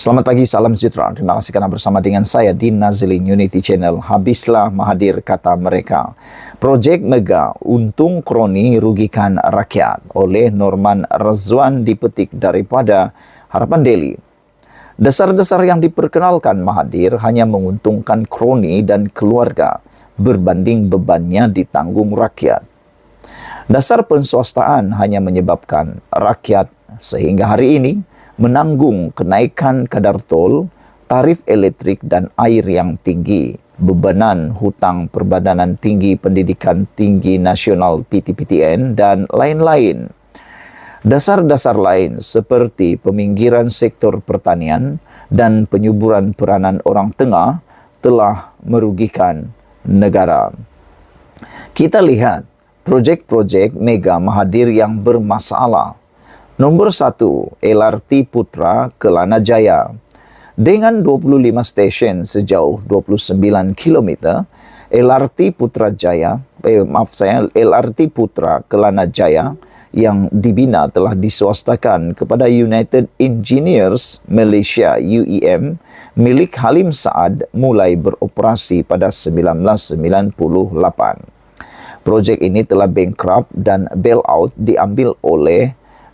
Selamat pagi, salam sejahtera. Terima kasih kerana bersama dengan saya di Nazilin Unity Channel. Habislah Mahathir, kata mereka. Projek mega untung kroni rugikan rakyat oleh Norman Razwan dipetik daripada Harapan Daily. Dasar-dasar yang diperkenalkan Mahathir hanya menguntungkan kroni dan keluarga berbanding bebannya ditanggung rakyat. Dasar penswastaan hanya menyebabkan rakyat sehingga hari ini menanggung kenaikan kadar tol, tarif elektrik dan air yang tinggi, bebanan hutang Perbadanan Tinggi Pendidikan Tinggi Nasional PTPTN dan lain-lain. Dasar-dasar lain seperti peminggiran sektor pertanian dan penyuburan peranan orang tengah telah merugikan negara. Kita lihat projek-projek mega Mahathir yang bermasalah. Nombor 1, LRT Putra Kelana Jaya. Dengan 25 stesen sejauh 29 km, LRT Putra Kelana Jaya yang dibina telah diswastakan kepada United Engineers Malaysia UEM milik Halim Saad mulai beroperasi pada 1998. Projek ini telah bankrupt dan bailout diambil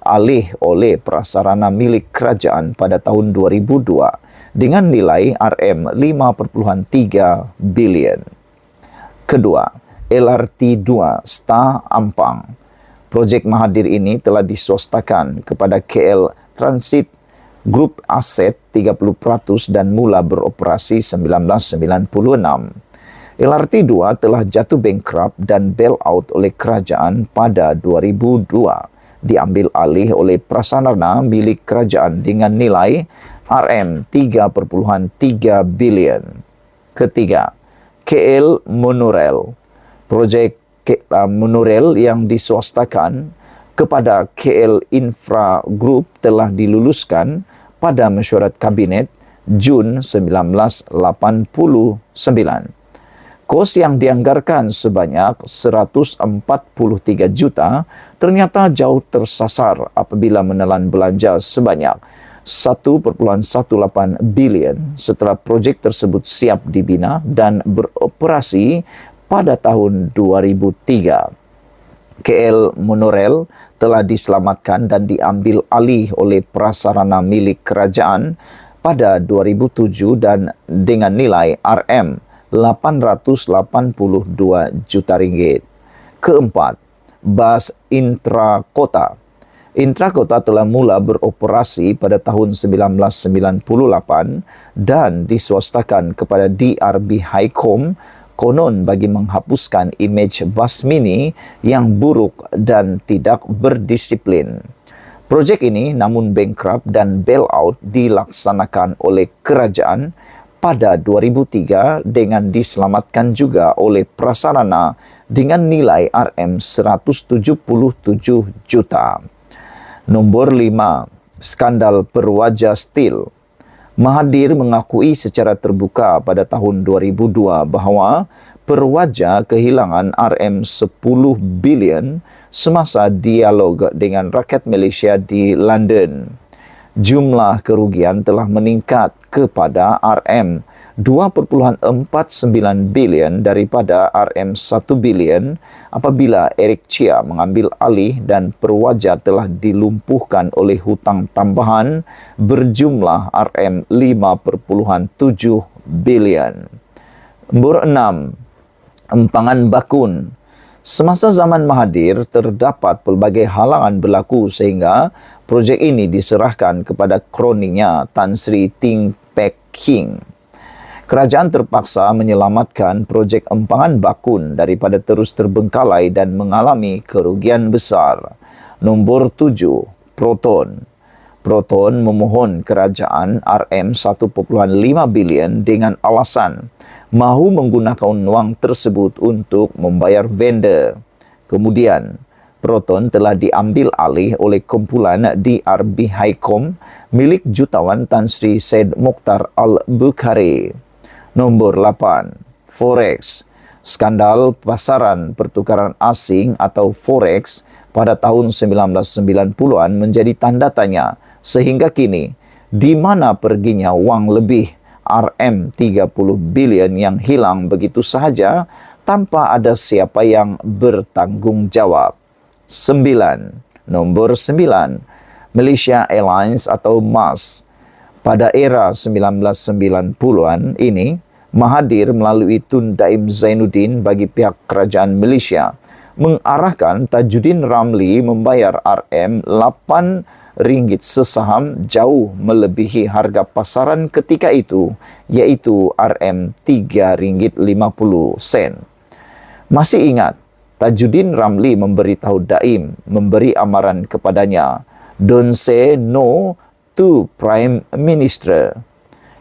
alih oleh prasarana milik kerajaan pada tahun 2002 dengan nilai RM5.3 bilion. Kedua, LRT 2 Star Ampang. Projek Mahathir ini telah diswastakan kepada KL Transit Group Aset 30% dan mula beroperasi 1996. LRT 2 telah jatuh bankrupt dan bailout oleh kerajaan pada 2002. Diambil alih oleh prasarana milik kerajaan dengan nilai RM3.3 bilion. Ketiga, KL Monorail. Projek monorail yang diswastakan kepada KL Infra Group telah diluluskan pada mesyuarat Kabinet Jun 1989. Kos yang dianggarkan sebanyak 143 juta ternyata jauh tersasar apabila menelan belanja sebanyak 1.18 bilion setelah projek tersebut siap dibina dan beroperasi pada tahun 2003. KL Monorail telah diselamatkan dan diambil alih oleh prasarana milik kerajaan pada 2007 dan dengan nilai RM882 juta ringgit. Keempat, bas Intrakota. Intrakota telah mula beroperasi pada tahun 1998 dan diswastakan kepada DRB Highcom konon bagi menghapuskan imej bas mini yang buruk dan tidak berdisiplin. Projek ini namun bankrupt dan bailout dilaksanakan oleh kerajaan pada 2003 dengan diselamatkan juga oleh prasarana dengan nilai RM177 juta. Nombor 5, skandal Perwaja Steel. Mahathir mengakui secara terbuka pada tahun 2002 bahawa Perwaja kehilangan RM10 bilion semasa dialog dengan rakyat Malaysia di London. Jumlah kerugian telah meningkat kepada RM2.49 bilion daripada RM1 bilion apabila Eric Chia mengambil alih dan Perwaja telah dilumpuhkan oleh hutang tambahan berjumlah RM5.7 bilion. Nombor 6, Empangan Bakun. Semasa zaman Mahathir, terdapat pelbagai halangan berlaku sehingga projek ini diserahkan kepada kroninya Tan Sri Ting Pek King. Kerajaan terpaksa menyelamatkan projek Empangan Bakun daripada terus terbengkalai dan mengalami kerugian besar. Nombor 7, Proton. Proton memohon kerajaan RM1.5 bilion dengan alasan mahu menggunakan wang tersebut untuk membayar vendor. Kemudian, Proton telah diambil alih oleh kumpulan DRB Highcom milik jutawan Tan Sri Said Mokhtar Al-Bukhari. Nombor 8, Forex. Skandal pasaran pertukaran asing atau Forex pada tahun 1990-an menjadi tanda tanya sehingga kini Di mana perginya wang lebih Rm30 bilion yang hilang begitu sahaja tanpa ada siapa yang bertanggung jawab? 9. Nomor 9. Malaysia Airlines atau MAS. Pada era 1990-an ini, Mahathir melalui Tun Daim Zainuddin bagi pihak kerajaan Malaysia mengarahkan Tajuddin Ramli membayar RM8 sesaham jauh melebihi harga pasaran ketika itu, iaitu RM3.50. Masih ingat, Tajuddin Ramli memberitahu Daim, memberi amaran kepadanya, "Don't say no to Prime Minister."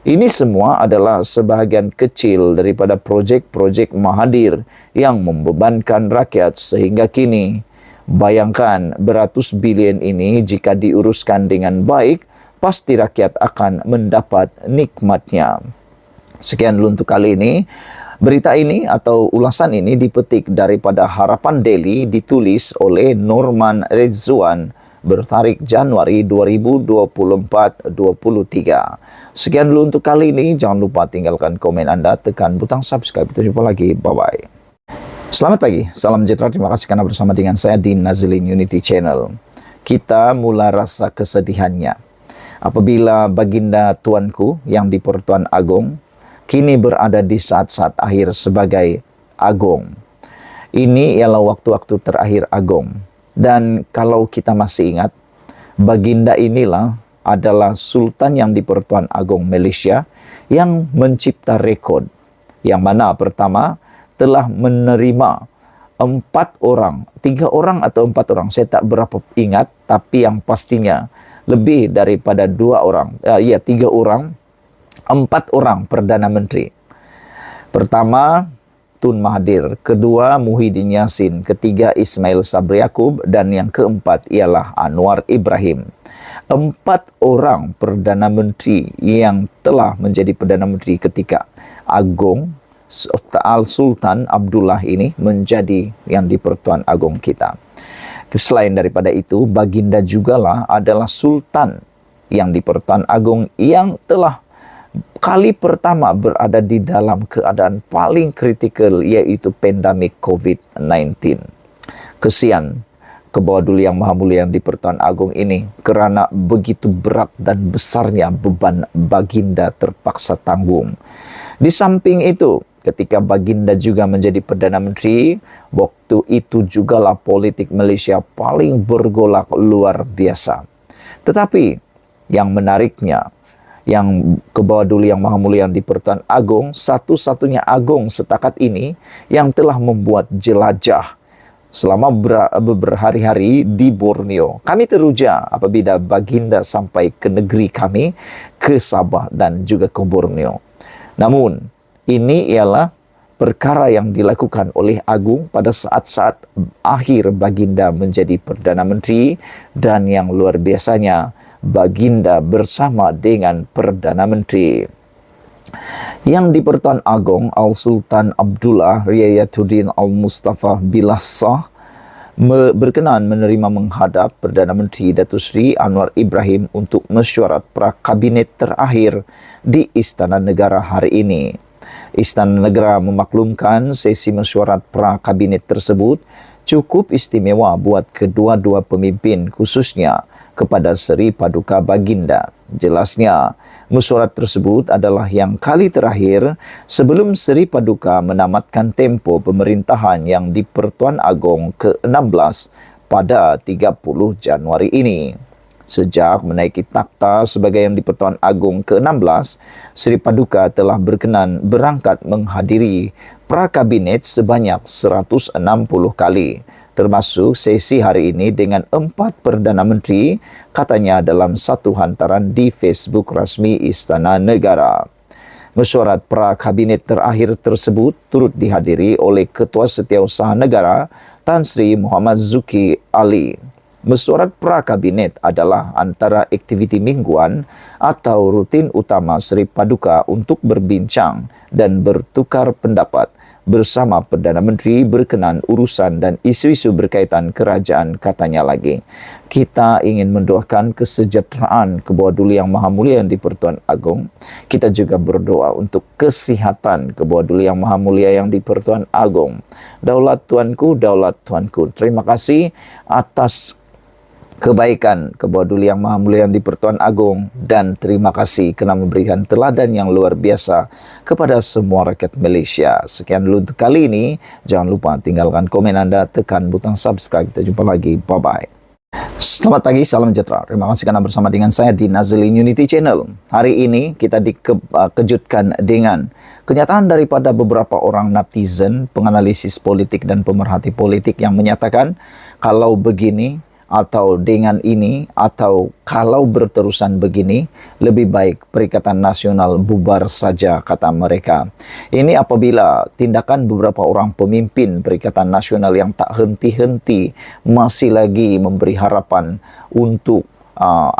Ini semua adalah sebahagian kecil daripada projek-projek Mahathir yang membebankan rakyat sehingga kini. Bayangkan beratus bilion ini jika diuruskan dengan baik, pasti rakyat akan mendapat nikmatnya. Sekian dulu untuk kali ini. Berita ini atau ulasan ini dipetik daripada Harapan Daily, ditulis oleh Norman Redzuan, bertarik Januari 2024-23. Sekian dulu untuk kali ini. Jangan lupa tinggalkan komen Anda, tekan butang subscribe. Kita jumpa lagi. Bye-bye. Selamat pagi. Salam sejahtera. Terima kasih karena bersama dengan saya di Nazilin Unity Channel. Kita mula rasa kesedihannya apabila baginda tuanku yang di Pertuan Agong kini berada di saat-saat akhir sebagai Agong. Ini ialah waktu-waktu terakhir Agong. Dan kalau kita masih ingat, baginda inilah adalah Sultan yang di Pertuan Agong Malaysia yang mencipta rekod. Yang mana pertama telah menerima 3 orang atau 4 orang, saya tak berapa ingat, tapi yang pastinya lebih daripada 3 orang, 4 orang Perdana Menteri. Pertama, Tun Mahathir, kedua Muhyiddin Yassin, ketiga Ismail Sabri Yaakob, dan yang keempat ialah Anwar Ibrahim. 4 orang Perdana Menteri yang telah menjadi Perdana Menteri ketika Agong Sultan Abdullah ini menjadi yang di Pertuan Agong kita. Selain daripada itu, baginda jugalah adalah Sultan yang di Pertuan Agong yang telah kali pertama berada di dalam keadaan paling kritikal, yaitu pandemik COVID-19. Kesian ke bawah dulu Yang Maha Mulia yang di Pertuan Agong ini kerana begitu berat dan besarnya beban baginda terpaksa tanggung. Di samping itu, ketika baginda juga menjadi Perdana Menteri, waktu itu jugalah politik Malaysia paling bergolak luar biasa. Tetapi yang menariknya, yang ke bawah dulu Yang Maha Mulia di Pertuan Agong, satu-satunya Agong setakat ini yang telah membuat jelajah selama berhari-hari di Borneo. Kami teruja apabila baginda sampai ke negeri kami, ke Sabah dan juga ke Borneo. Namun, ini ialah perkara yang dilakukan oleh Agung pada saat-saat akhir baginda menjadi Perdana Menteri, dan yang luar biasanya, baginda bersama dengan Perdana Menteri. Yang di Pertuan Agong, Al-Sultan Abdullah Riayatuddin Al-Mustafa Billah Shah berkenan menerima menghadap Perdana Menteri Datuk Seri Anwar Ibrahim untuk mesyuarat pra-kabinet terakhir di Istana Negara hari ini. Istana Negara memaklumkan sesi mesyuarat pra-kabinet tersebut cukup istimewa buat kedua-dua pemimpin, khususnya kepada Seri Paduka Baginda. Jelasnya, mesyuarat tersebut adalah yang kali terakhir sebelum Seri Paduka menamatkan tempo pemerintahan yang di Pertuan Agong ke-16 pada 30 Januari ini. Sejak menaiki takhta sebagai yang di Pertuan Agong ke-16, Seri Paduka telah berkenan berangkat menghadiri pra-kabinet sebanyak 160 kali. Termasuk sesi hari ini dengan 4 Perdana Menteri, katanya dalam satu hantaran di Facebook rasmi Istana Negara. Mesyuarat pra-kabinet terakhir tersebut turut dihadiri oleh Ketua Setiausaha Negara Tan Sri Muhammad Zuki Ali. Mesyuarat pra-kabinet adalah antara aktiviti mingguan atau rutin utama Seri Paduka untuk berbincang dan bertukar pendapat bersama Perdana Menteri berkenan urusan dan isu-isu berkaitan kerajaan, katanya lagi. Kita ingin mendoakan kesejahteraan Kebawah Duli Yang Maha Mulia yang di-Pertuan Agong. Kita juga berdoa untuk kesihatan Kebawah Duli Yang Maha Mulia yang di-Pertuan Agong. Daulat Tuanku, daulat Tuanku. Terima kasih atas kebaikan Kebawah Duli Yang Maha Mulia yang di-Pertuan Agong, dan terima kasih kerana memberikan teladan yang luar biasa kepada semua rakyat Malaysia. Sekian dulu untuk kali ini. Jangan lupa tinggalkan komen anda, tekan butang subscribe. Kita jumpa lagi. Bye-bye. Selamat pagi, salam sejahtera. Terima kasih kerana bersama dengan saya di Nazilin Unity Channel. Hari ini kita dikejutkan dengan kenyataan daripada beberapa orang netizen, penganalisis politik dan pemerhati politik yang menyatakan kalau begini, atau dengan ini, atau kalau berterusan begini, lebih baik Perikatan Nasional bubar saja, kata mereka. Ini apabila tindakan beberapa orang pemimpin Perikatan Nasional yang tak henti-henti masih lagi memberi harapan untuk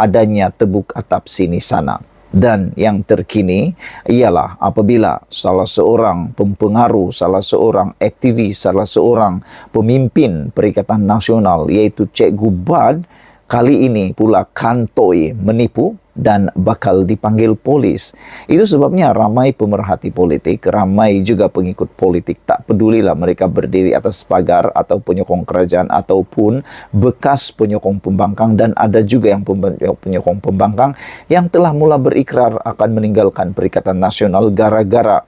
adanya tebuk atap sini sana. Dan yang terkini ialah apabila salah seorang pempengaruh, salah seorang aktivis, salah seorang pemimpin Perikatan Nasional iaitu Cikgu Bad kali ini pula kantoi menipu dan bakal dipanggil polis. Itu sebabnya ramai pemerhati politik, ramai juga pengikut politik, tak pedulilah mereka berdiri atas pagar atau penyokong kerajaan ataupun bekas penyokong pembangkang, dan ada juga yang penyokong pembangkang yang telah mula berikrar akan meninggalkan Perikatan Nasional gara-gara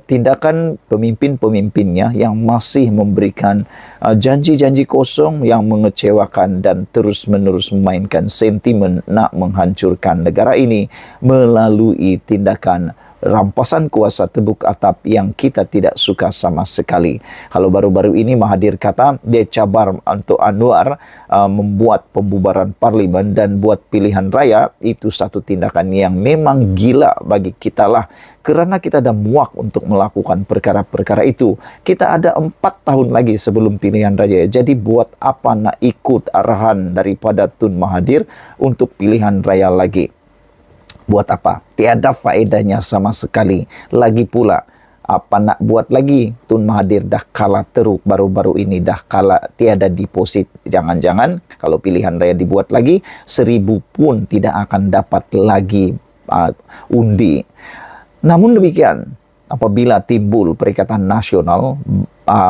tindakan pemimpin-pemimpinnya yang masih memberikan janji-janji kosong yang mengecewakan dan terus-menerus memainkan sentimen nak menghancurkan negara ini melalui tindakan rampasan kuasa tebuk atap yang kita tidak suka sama sekali. Kalau baru-baru ini Mahathir kata dia cabar untuk Anwar membuat pembubaran parlimen dan buat pilihan raya, itu satu tindakan yang memang gila bagi kita lah. Kerana kita dah muak untuk melakukan perkara-perkara itu. Kita ada 4 tahun lagi sebelum pilihan raya. Jadi buat apa nak ikut arahan daripada Tun Mahathir untuk pilihan raya lagi? Buat apa? Tiada faedahnya sama sekali. Lagi pula, apa nak buat lagi? Tun Mahathir dah kalah teruk baru-baru ini, dah kalah, tiada deposit. Jangan-jangan kalau pilihan raya dibuat lagi, 1000 pun tidak akan dapat lagi undi. Namun demikian, apabila timbul Perikatan Nasional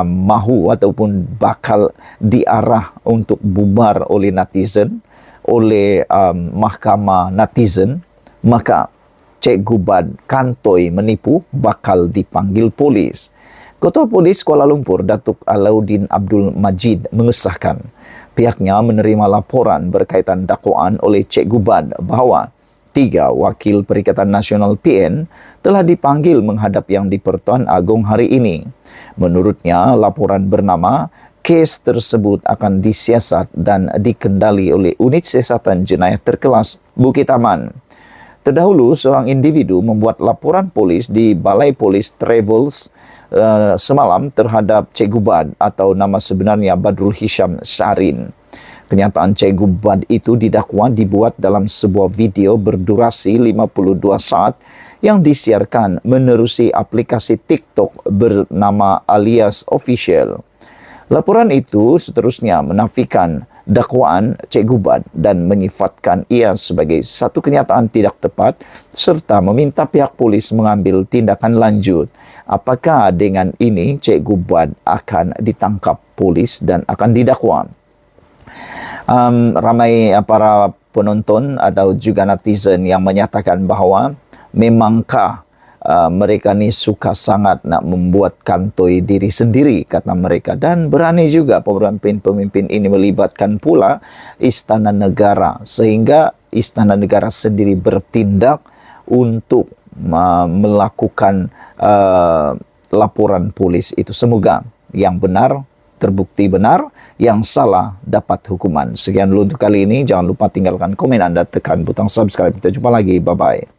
mahu ataupun bakal diarah untuk bubar oleh netizen, oleh mahkamah netizen, maka Cikgu Bad kantoi menipu bakal dipanggil polis. Ketua Polis Kuala Lumpur, Datuk Alauddin Abdul Majid mengesahkan pihaknya menerima laporan berkaitan dakwaan oleh Cikgu Bad bahawa 3 wakil Perikatan Nasional PN telah dipanggil menghadap Yang di-Pertuan Agong hari ini. Menurutnya, laporan bernama kes tersebut akan disiasat dan dikendali oleh Unit Siasatan Jenayah Terkelas Bukit Aman. Terdahulu, seorang individu membuat laporan polis di Balai Polis Travels semalam terhadap Cikgu Bad atau nama sebenarnya Badrul Hisham Sarin. Kenyataan Cikgu Bad itu didakwa dibuat dalam sebuah video berdurasi 52 saat yang disiarkan menerusi aplikasi TikTok bernama Alias Official. Laporan itu seterusnya menafikan dakwaan Cikgu Bad dan menyifatkan ia sebagai satu kenyataan tidak tepat serta meminta pihak polis mengambil tindakan lanjut. Apakah dengan ini Cikgu Bad akan ditangkap polis dan akan didakwa? Ramai para penonton atau juga netizen yang menyatakan bahawa memangkah mereka ni suka sangat nak membuat kantoi diri sendiri, kata mereka, dan berani juga pemimpin-pemimpin ini melibatkan pula Istana Negara sehingga Istana Negara sendiri bertindak untuk melakukan laporan polis itu. Semoga yang benar terbukti benar, yang salah dapat hukuman. Sekian dulu untuk kali ini. Jangan lupa tinggalkan komen anda, tekan butang subscribe. Kita jumpa lagi. Bye-bye.